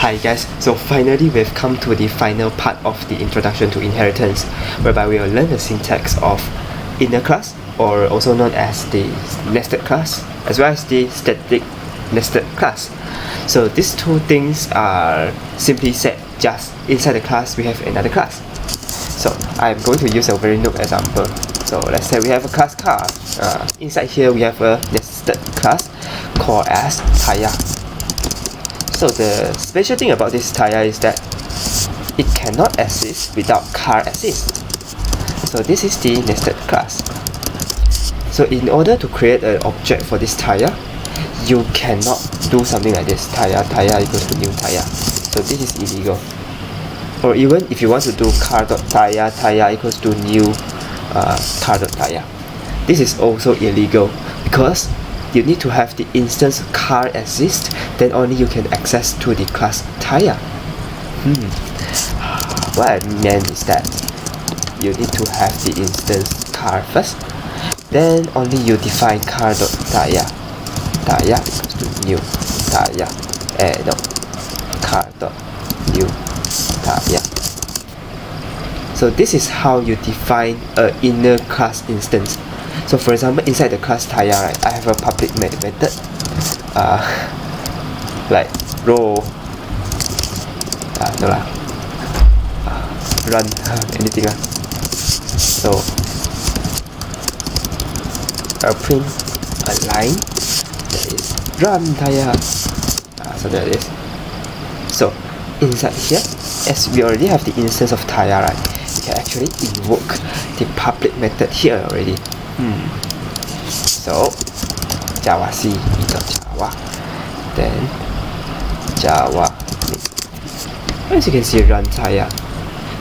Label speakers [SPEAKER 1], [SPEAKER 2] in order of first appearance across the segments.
[SPEAKER 1] Hi guys, so finally we've come to the final part of the introduction to inheritance, whereby we will learn the syntax of inner class, or also known as the nested class, as well as the static nested class. So these two things are simply said just inside the class we have another class. So I'm going to use a very noob example. So let's say we have a class car. Inside here we have a nested class called as tire. So the special thing about this tire is that it cannot exist without car exist. So this is the nested class. So in order to create an object for this tire, you cannot do something like this, tire equals to new tire. So this is illegal. Or even if you want to do car.tire equals to new car.tire, this is also illegal, because you need to have the instance car exist, then only you can access to the class tire. What I meant is that you need to have the instance car first, then only you define car.tire, tire equals to new tire, no, car.new tire. So this is how you define an inner class instance. So for example, inside the class tire, right, I have a public method, like row, run, anything lah. So I'll print a line that is run tire, something like this. So inside here, as we already have the instance of tire, right, we can actually invoke the public method here already. So Java C Java, then Java. As you can see, run tire.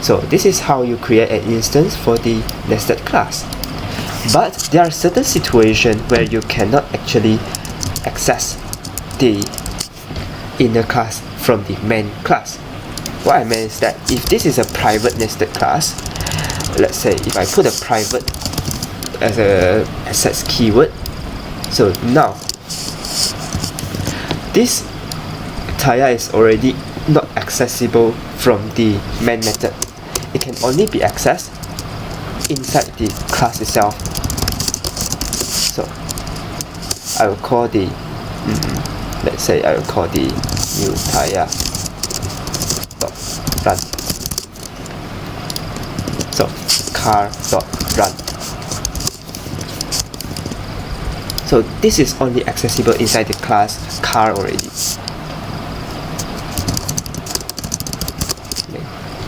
[SPEAKER 1] So this is how you create an instance for the nested class. But there are certain situations where you cannot actually access the inner class from the main class. What I meant is that if this is a private nested class, let's say if I put a private as a assets keyword, so now this tire is already not accessible from the main method. It can only be accessed inside the class itself. So I will call the let's say I will call the new tire dot run. So car dot run. So this is only accessible inside the class car already.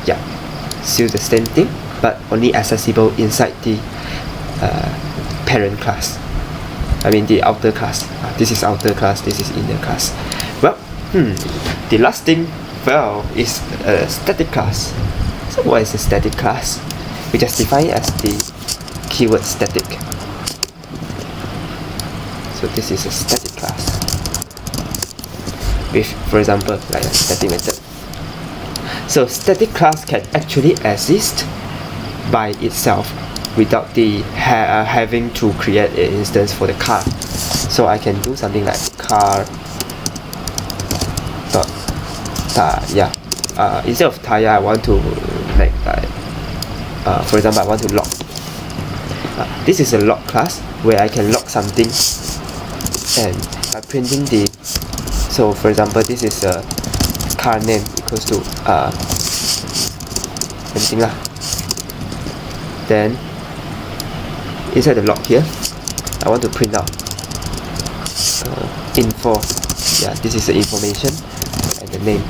[SPEAKER 1] Yeah, still the same thing, but only accessible inside the parent class. I mean the outer class. This is outer class, this is inner class. Well, the last thing, well, is a static class. So what is a static class? We just define it as the keyword static. So this is a static class with, for example, like a static method. So static class can actually exist by itself without the having to create an instance for the car. So I can do something like car dot tire. Instead of tire, I want to make like for example, I want to log. This is a log class where I can log something, and by printing the, so for example, this is a car name equals to anything lah. Then inside the log here, I want to print out info. Yeah, this is the information and the name.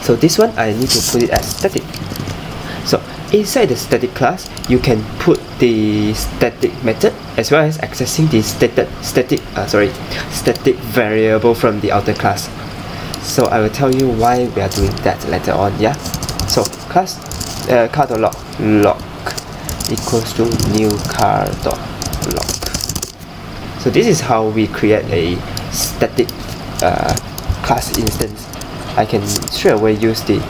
[SPEAKER 1] So this one I need to put it as static. So inside the static class, you can put the static method as well as accessing the static variable from the outer class. So I will tell you why we are doing that later on. Yeah. So class car.log log equals to new car.log. So this is how we create a static class instance. I can straight away use the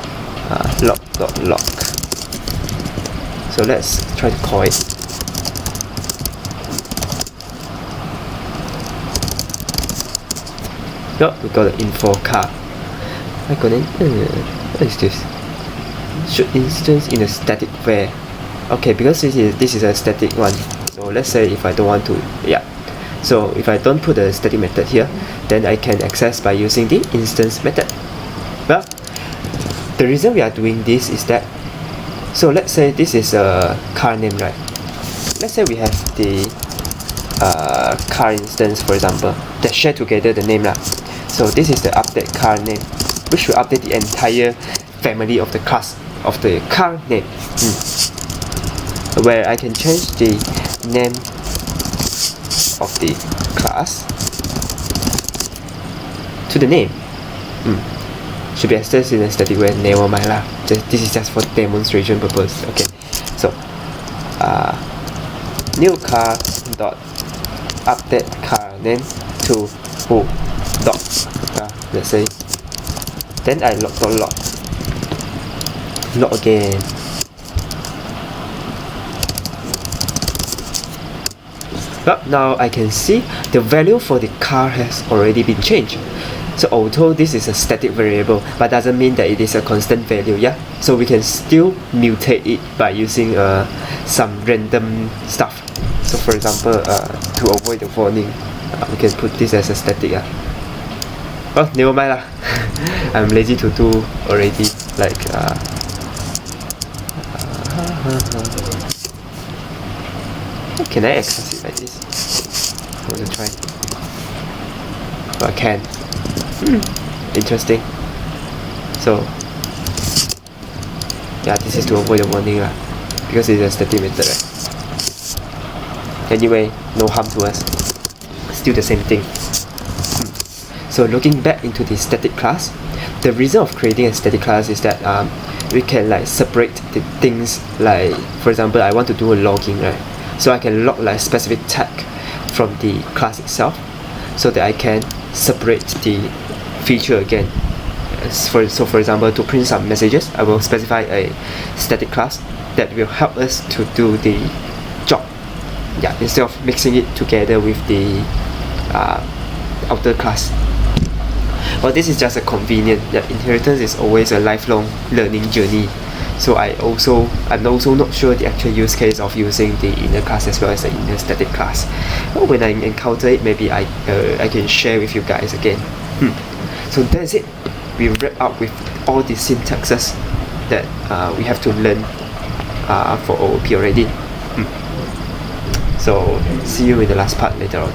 [SPEAKER 1] log.log. So let's try to call it. Oh, we got the info car. I got it. What is this? Should instance in a static where. Okay, because this is a static one. So let's say if I don't want to, yeah. So if I don't put a static method here, then I can access by using the instance method. Well, the reason we are doing this is that, so let's say this is a car name, right? Let's say we have the car instance, for example, that share together the name lah. So this is the update car name, which will update the entire family of the class of the car name, where I can change the name of the class to the name. Should be accessed in a static way. Never mind lah. This is just for demonstration purpose. Okay, so new car dot update car name to who dot let's say. Then I log again. Well, now I can see the value for the car has already been changed. So although this is a static variable, but doesn't mean that it is a constant value, yeah? So we can still mutate it by using some random stuff. So for example, to avoid the warning, we can put this as a static. Well, never mind lah. I'm lazy to do already. Like can I access it like this? I want to try. Oh, I can. Interesting. So yeah, this is to avoid the warning lah, because it's a static method, right? Anyway, no harm to us. Still the same thing. So looking back into the static class, the reason of creating a static class is that we can like separate the things. Like for example, I want to do a logging, right? So I can log like specific tag from the class itself, so that I can separate the feature again. So for example, to print some messages, I will specify a static class that will help us to do the job. Yeah, instead of mixing it together with the outer class. Well, this is just a convenient. Yeah, inheritance is always a lifelong learning journey. So I'm also not sure the actual use case of using the inner class as well as the inner static class. Well, when I encounter it, maybe I can share with you guys again. So that's it. We wrap up with all the syntaxes that we have to learn for OOP already. So see you in the last part later on.